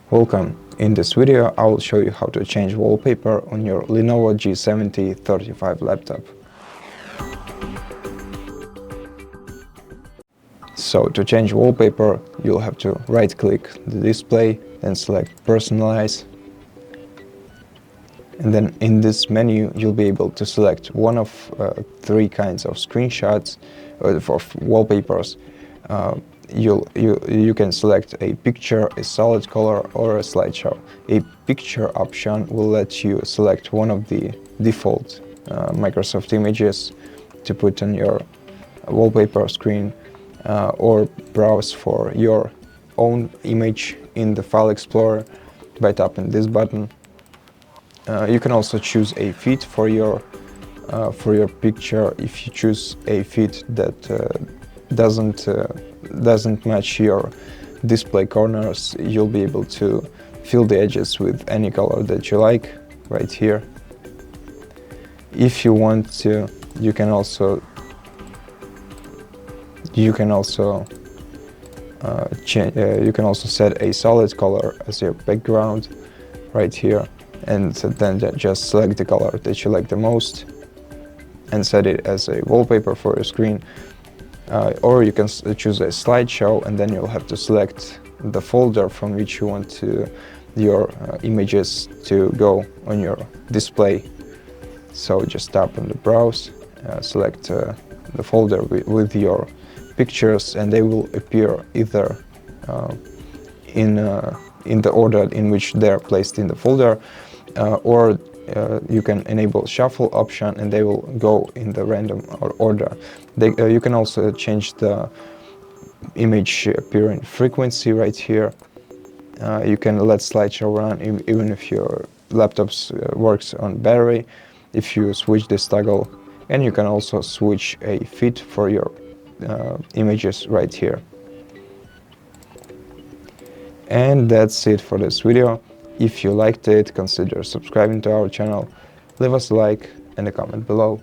Welcome. In this video I will show you how to change wallpaper on your LENOVO G70-35 laptop. So to change wallpaper, you'll have to right-click the display, then select Personalize. And then in this menu you'll be able to select one of three kinds of screenshots of wallpapers. You can select a picture, a solid color, or a slideshow. A picture option will let you select one of the default Microsoft images to put on your wallpaper screen, or browse for your own image in the File Explorer by tapping this button. You can also choose a fit for your picture. If you choose a fit that doesn't match your display corners, you'll be able to fill the edges with any color that you like right here. If you want to, you can also set a solid color as your background right here, and then just select the color that you like the most and set it as a wallpaper for your screen. Or you can choose a slideshow, and then you'll have to select the folder from which you want your images to go on your display. So just tap on the browse, select the folder with your pictures, and they will appear either in the order in which they're placed in the folder, or you can enable shuffle option and they will go in the random order. You can also change the image appearing frequency right here. You can let slideshow run even if your laptop works on battery, if you switch this toggle, and you can also switch a fit for your images right here. And that's it for this video. If you liked it, consider subscribing to our channel, leave us a like and a comment below.